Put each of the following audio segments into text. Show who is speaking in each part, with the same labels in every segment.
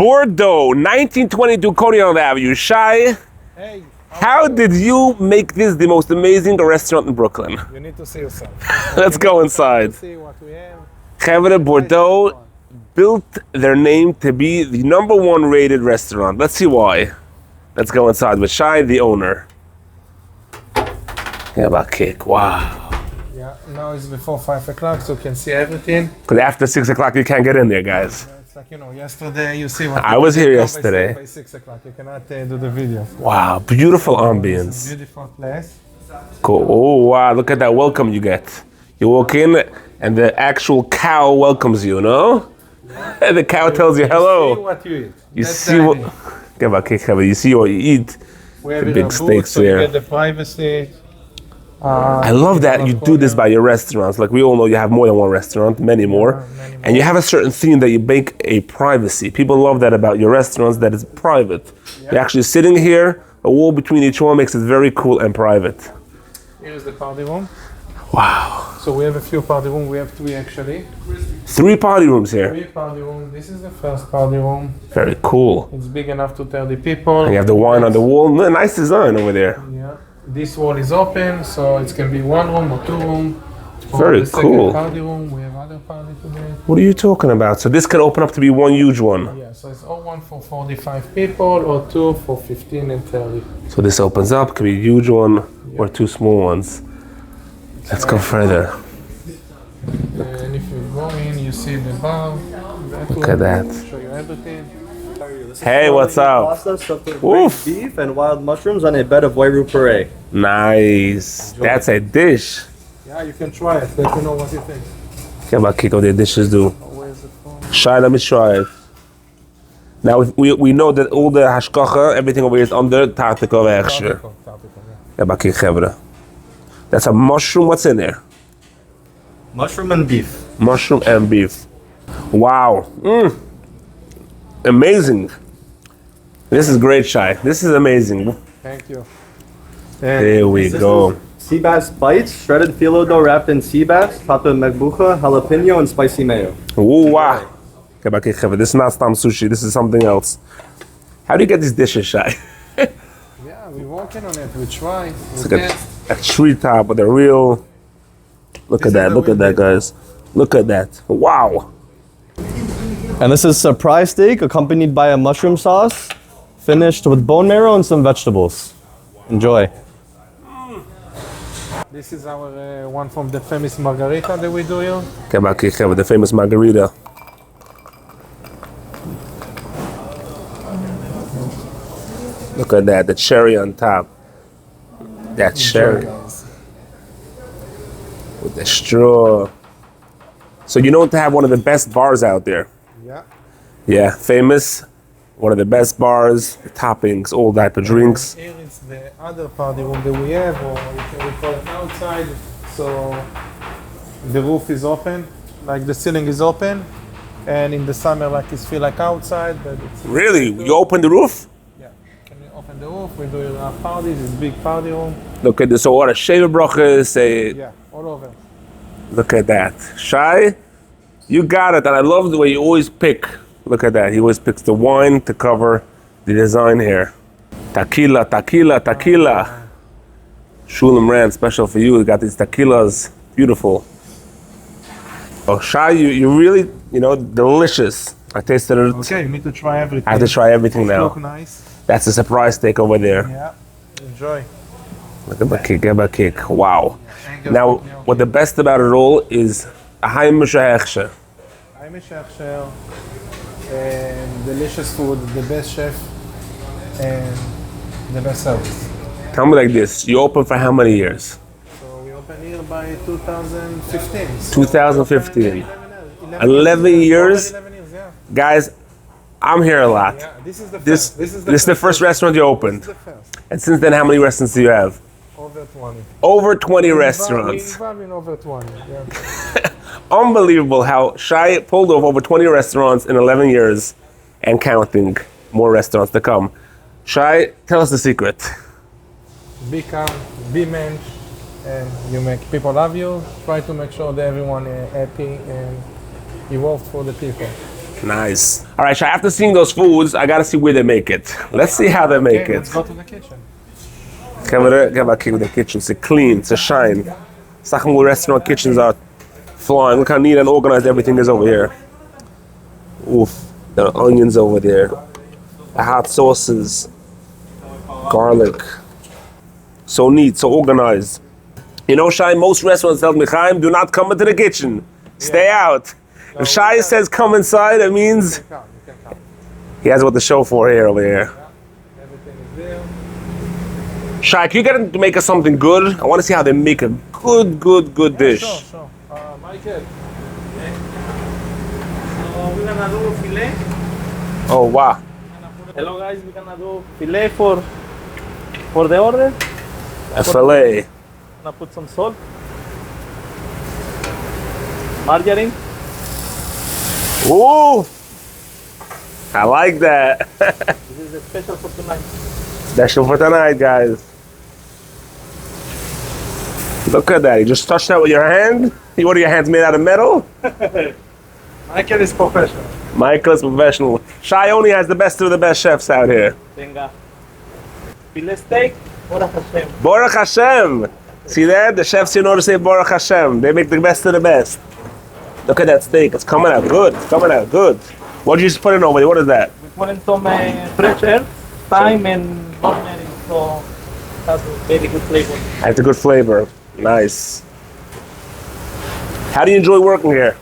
Speaker 1: Bordeaux, 1922 Coney Avenue. Shai,
Speaker 2: Hey,
Speaker 1: how did you make this the most amazing restaurant in Brooklyn?
Speaker 2: you need to see yourself.
Speaker 1: Let's go inside.
Speaker 2: See what we have.
Speaker 1: Chevre Bordeaux built their name to be the #1 rated restaurant. Let's see why. Let's go inside with Shai, the owner. Yeah, about cake. Wow.
Speaker 2: Yeah, now it's before 5 o'clock, so you can see everything.
Speaker 1: Because after 6 o'clock, you can't get in there, guys.
Speaker 2: It's like, yesterday you see what
Speaker 1: I was here yesterday.
Speaker 2: By 6 o'clock, you cannot do the video.
Speaker 1: Wow, beautiful
Speaker 2: It's a
Speaker 1: ambience.
Speaker 2: beautiful place.
Speaker 1: Cool. Oh, wow, look at that welcome you get. You walk in, and the actual cow welcomes you, no? And the cow tells you
Speaker 2: See
Speaker 1: hello.
Speaker 2: what you eat.
Speaker 1: You
Speaker 2: That's
Speaker 1: see
Speaker 2: the
Speaker 1: what...
Speaker 2: idea.
Speaker 1: You see what you eat.
Speaker 2: We have
Speaker 1: the
Speaker 2: it
Speaker 1: big
Speaker 2: on
Speaker 1: steaks
Speaker 2: booth, so
Speaker 1: there.
Speaker 2: you get the privacy.
Speaker 1: I love that you do this by your restaurants. Like we all know you have more than one restaurant, many more. And you have a certain theme that you make a privacy. People love that about your restaurants, that it's private. You're actually sitting here, a wall between each one makes it very cool and private.
Speaker 2: Here's the party room.
Speaker 1: Wow.
Speaker 2: So we have a few party rooms. We have 3 actually.
Speaker 1: 3 party rooms here.
Speaker 2: 3 party rooms. This is the first party room.
Speaker 1: Very cool.
Speaker 2: It's big enough to 30 people.
Speaker 1: And you have the wine on the wall. Nice design over there.
Speaker 2: Yeah. This wall is open, so it can be 1 room or 2 rooms.
Speaker 1: Very cool.
Speaker 2: Party room. We have other party today.
Speaker 1: What are you talking about? So this can open up to be one huge one.
Speaker 2: Yeah, so it's all 1 for 45 people or 2 for 15 and 30.
Speaker 1: So this opens up, could be a huge one or 2 small ones. Let's go further.
Speaker 2: And if you go in, you see the bar.
Speaker 1: Look at that.
Speaker 2: Show you everything.
Speaker 1: Hey, what's up?
Speaker 3: Pasta stuffed with
Speaker 1: Oof.
Speaker 3: braised beef and wild mushrooms on a bed of white roux puree.
Speaker 1: Nice. That's a dish.
Speaker 2: Yeah, you can try it. Let me know what you think.
Speaker 1: Okay, about kick what the dishes do.
Speaker 2: Where's the phone?
Speaker 1: Shai, let me try it. Now we know that all the hashgacha, everything over here is under Tartikov Hashgacha.
Speaker 2: Tartikov,
Speaker 1: Yeah, about kick chevre. That's a mushroom. What's in there?
Speaker 3: Mushroom and beef.
Speaker 1: Mushroom and beef. Wow. Amazing. This is great, Shai. This is amazing.
Speaker 2: Thank you.
Speaker 1: Here we go.
Speaker 3: Sea bass bites, shredded phyllo dough wrapped in sea bass, topped with megbucha, jalapeno, and spicy mayo.
Speaker 1: Ooh, wow. Okay, about kick chevre. This is not stam sushi. This is something else. How do you get these dishes, Shai?
Speaker 2: Yeah, we're working on it. We try.
Speaker 1: It's like a treetop with a real. Look at that! Look at that, guys! Look at that! Wow!
Speaker 3: And this is surprise steak accompanied by a mushroom sauce, finished with bone marrow and some vegetables. Enjoy.
Speaker 2: This is our one from the famous margarita that we do here.
Speaker 1: Okay, with the famous margarita. Look at that! The cherry on top. That cherry with the straw. So you know to have one of the best bars out there.
Speaker 2: Yeah.
Speaker 1: Yeah, famous. One of the best bars, the toppings, all type of drinks.
Speaker 2: Here is the other party room that we have, or we call it outside. So the roof is open, like the ceiling is open, and in the summer, like it's feel like outside, but it's
Speaker 1: Really? You open the roof?
Speaker 2: yeah. Can you open the roof? We do parties. It's a big party room.
Speaker 1: Look at this. So what a shaver brachas, say.
Speaker 2: Yeah, all over.
Speaker 1: Look at that. Shai, you got it. And I love the way you always pick. Look at that. He always picks the wine to cover the design here. Tequila, tequila, tequila. Shulam ran special for you. We got these tequilas. Beautiful. Oh, Shai, you really, delicious. I tasted it.
Speaker 2: Okay, you need to try everything.
Speaker 1: I have to try everything now.
Speaker 2: Look nice.
Speaker 1: That's a surprise steak over there.
Speaker 2: Yeah, enjoy.
Speaker 1: Look at the cake. Wow. Now, what the best about it all is a high mishahechshe.
Speaker 2: I'm a chef, and delicious food, the best chef, and the best service.
Speaker 1: Tell me like this, you open for how many years?
Speaker 2: So we opened here by 2015.
Speaker 1: 2015. 11 years?
Speaker 2: 11 years, yeah.
Speaker 1: Guys, I'm here a lot.
Speaker 2: Yeah, this is the
Speaker 1: This,
Speaker 2: first. This
Speaker 1: this is the first restaurant you opened.
Speaker 2: This is the first.
Speaker 1: And since then, how many restaurants do you have?
Speaker 2: Over 20.
Speaker 1: Over 20 restaurants.
Speaker 2: We're involved in over 20, yeah.
Speaker 1: Unbelievable how Shai pulled off over 20 restaurants in 11 years and counting. More restaurants to come. Shai, tell us the secret.
Speaker 2: Be calm, be mensch, and you make people love you. Try to make sure that everyone is happy and you work for the people.
Speaker 1: Nice. All right, Shai, after seeing those foods, I gotta see where they make it. Let's see how they make
Speaker 2: Okay,
Speaker 1: it.
Speaker 2: let's go to the kitchen.
Speaker 1: Get back here with the kitchen. It's clean, it's a shine. Some restaurant kitchens are flying. Look how neat and organized everything is over here. Oof, the onions over there. The hot sauces. Garlic. So neat, so organized. You know, Shai, most restaurants tell me, Chaim, do not come into the kitchen. Stay out. If Shai says come inside, it means
Speaker 2: You can come.
Speaker 1: he has what to show for here over here.
Speaker 2: Everything is there.
Speaker 1: Shai, can you get him to make us something good? I want to see how they make a good dish.
Speaker 2: Sure. Michael. So we're gonna do filet.
Speaker 1: Oh, wow.
Speaker 2: Hello guys, we're gonna do filet for the order.
Speaker 1: A filet.
Speaker 2: Gonna put some salt, margarine.
Speaker 1: Ooh. I like that.
Speaker 2: This is a special for tonight.
Speaker 1: Special for tonight, guys. Look at that. You just touched that with your hand? What are your hands made out of metal?
Speaker 2: Michael is professional.
Speaker 1: Michael is professional. Shai only has the best of the best chefs out here.
Speaker 2: Venga. Filet steak. Baruch Hashem.
Speaker 1: Baruch Hashem. See that? The chefs here know to say Baruch Hashem. They make the best of the best. Look at that steak. It's coming out good. It's coming out good. What did you just put in over there? What is that?
Speaker 2: We put in some fresh herbs, thyme and rosemary, so it has a very good flavor.
Speaker 1: That's a good flavor. Nice. How do you enjoy working here?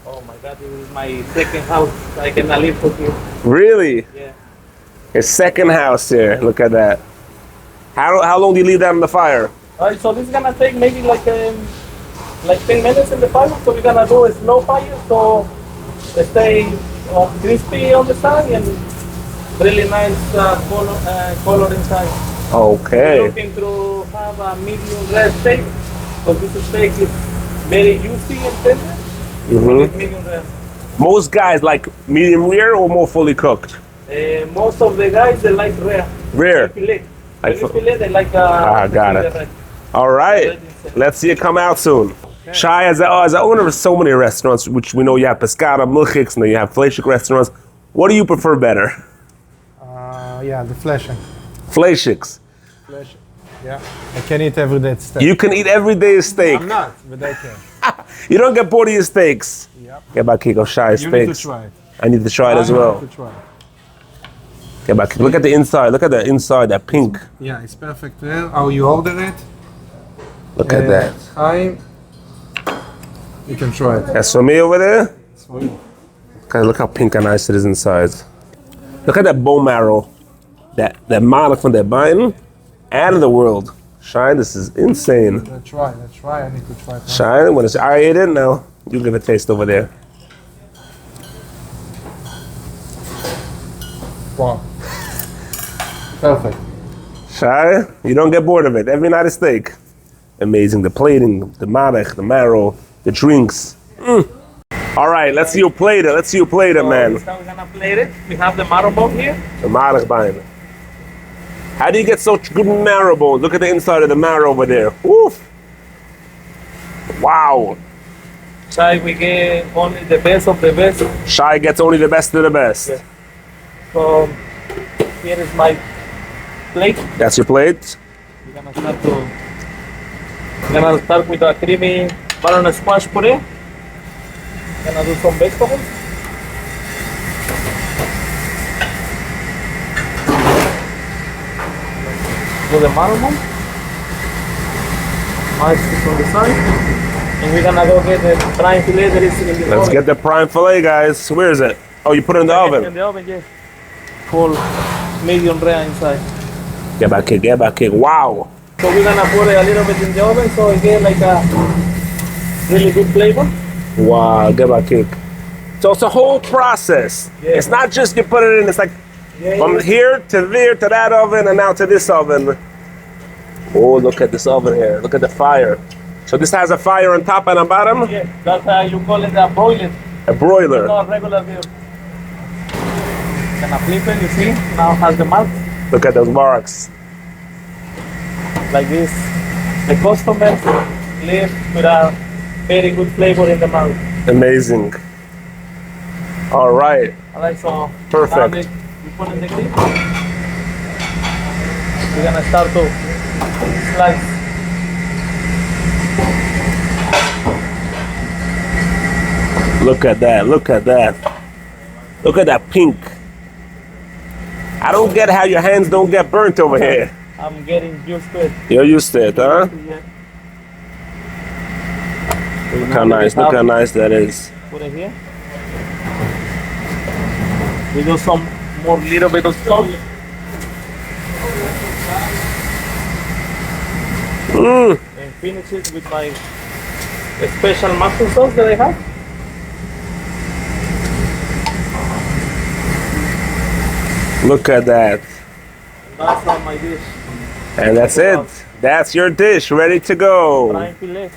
Speaker 2: Oh my God, this is my second house. I cannot live with you.
Speaker 1: Really?
Speaker 2: Yeah.
Speaker 1: Your second house here. Look at that. How long do you leave that on the fire?
Speaker 2: Alright, so this is gonna take maybe like 10 minutes in the fire. So we're gonna do a slow fire, so they stay crispy on the side and really nice color inside. We're
Speaker 1: Okay.
Speaker 2: looking to have a medium rare steak, because this steak is very juicy and tender.
Speaker 1: Mhm.
Speaker 2: Medium rare.
Speaker 1: Most guys like medium rare or more fully cooked?
Speaker 2: Most of the guys they like rare.
Speaker 1: Rare.
Speaker 2: Filet.
Speaker 1: Like
Speaker 2: When it's filet, they like
Speaker 1: got it.
Speaker 2: rare.
Speaker 1: All right. Let's see it come out soon. Shai, as the owner of so many restaurants, which we know you have Pescada, Milchiks, and you have Fleischik restaurants, what do you prefer better?
Speaker 2: Yeah, the fleshing.
Speaker 1: Fleischiks.
Speaker 2: Flesh. Yeah. I can eat every day steak.
Speaker 1: You can eat every day steak.
Speaker 2: I'm not, but I can.
Speaker 1: You don't get bored of your steaks.
Speaker 2: Yep.
Speaker 1: Get back here, go Shai's
Speaker 2: You need to
Speaker 1: steaks.
Speaker 2: try it.
Speaker 1: I need to try it as well.
Speaker 2: You need to try it.
Speaker 1: Get back. Look at the inside. Look at the inside, that pink.
Speaker 2: Yeah, it's perfect there. How you order it.
Speaker 1: Look at that.
Speaker 2: You can try it.
Speaker 1: That's for me over there.
Speaker 2: It's for you.
Speaker 1: Okay, look how pink and nice it is inside. Look at that bone marrow. That malak from that buying. Out of the world. Shai, this is insane.
Speaker 2: Let's try. I need to try it.
Speaker 1: Shai, when it's I ate it now, you give a taste over there.
Speaker 2: Wow. Perfect.
Speaker 1: Shai, you don't get bored of it. Every night a steak. Amazing. The plating, the malak, the marrow, the drinks. All right, let's see you plate it. Let's see you plate it, man.
Speaker 2: So we're gonna plate it. We have the marrow bone here.
Speaker 1: The malak buying. How do you get such good marrow bones? Look at the inside of the marrow over there. Woof. Wow.
Speaker 2: So we get only the best of the best.
Speaker 1: Shai gets only the best of the best.
Speaker 2: Yeah. So here is my plate.
Speaker 1: That's your plate?
Speaker 2: We're gonna start with a creamy banana squash puree. Gonna do some vegetables. Do the marrow bone. Nice on the side. And we're gonna go get the prime filet that is in the oven.
Speaker 1: Let's get the prime filet, guys. Where is it? Oh, you put it in the
Speaker 2: In
Speaker 1: oven.
Speaker 2: the oven, yeah. Full medium rare inside.
Speaker 1: Get back here, get back here. Wow.
Speaker 2: So we're gonna put it a little bit in the oven so it get like a really good flavor.
Speaker 1: Wow, get back here. So it's a whole process.
Speaker 2: Yeah.
Speaker 1: It's not just you put it in, it's like
Speaker 2: Yeah,
Speaker 1: from
Speaker 2: yeah.
Speaker 1: here to there to that oven and now to this oven. Oh, look at this oven here. Look at the fire. So this has a fire on top and on bottom?
Speaker 2: Yeah, that's how you call it a broiler.
Speaker 1: A broiler.
Speaker 2: Not a regular beer. Gonna flip it, you see? Now has the mark
Speaker 1: Look at those marks.
Speaker 2: like this. The customers live with a very good flavor in the mouth.
Speaker 1: Amazing. All right.
Speaker 2: Alright, so
Speaker 1: Perfect.
Speaker 2: now you put in the clip. We're gonna start to slice.
Speaker 1: Look at that. Look at that. Look at that pink. I don't get how your hands don't get burnt over here.
Speaker 2: I'm getting used to it.
Speaker 1: You're used to it, huh?
Speaker 2: Yeah.
Speaker 1: Look how nice. Look how nice that is.
Speaker 2: Put it here. We do some more little bit of salt. And finish it with my special mushroom sauce that I have.
Speaker 1: Look at that.
Speaker 2: That's on my dish.
Speaker 1: And that's it. That's your dish, ready to go.
Speaker 2: Prime filet.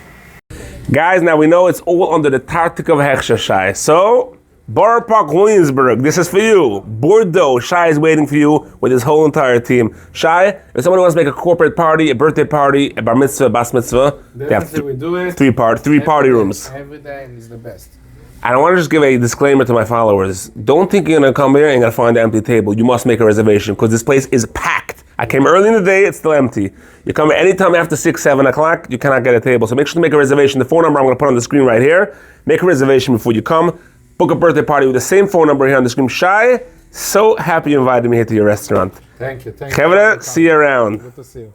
Speaker 1: Guys, now we know it's all under the Tartikov Hashgacha. So, Borough Park, Williamsburg, this is for you. Bordeaux, Shai is waiting for you with his whole entire team. Shai, if somebody wants to make a corporate party, a birthday party, a bar mitzvah, a bas mitzvah, they have
Speaker 2: We do it
Speaker 1: three party rooms.
Speaker 2: every day, and it's the best.
Speaker 1: And I want to just give a disclaimer to my followers. Don't think you're gonna come here and gonna find an empty table. You must make a reservation because this place is packed. I came early in the day, it's still empty. You come anytime after 6, 7 o'clock, you cannot get a table. So make sure to make a reservation. The phone number I'm gonna put on the screen right here. Make a reservation before you come. Book a birthday party with the same phone number here on the screen. Shai, so happy you invited me here to your restaurant.
Speaker 2: Thank you.
Speaker 1: Kevin, see you around.
Speaker 2: Good to see you.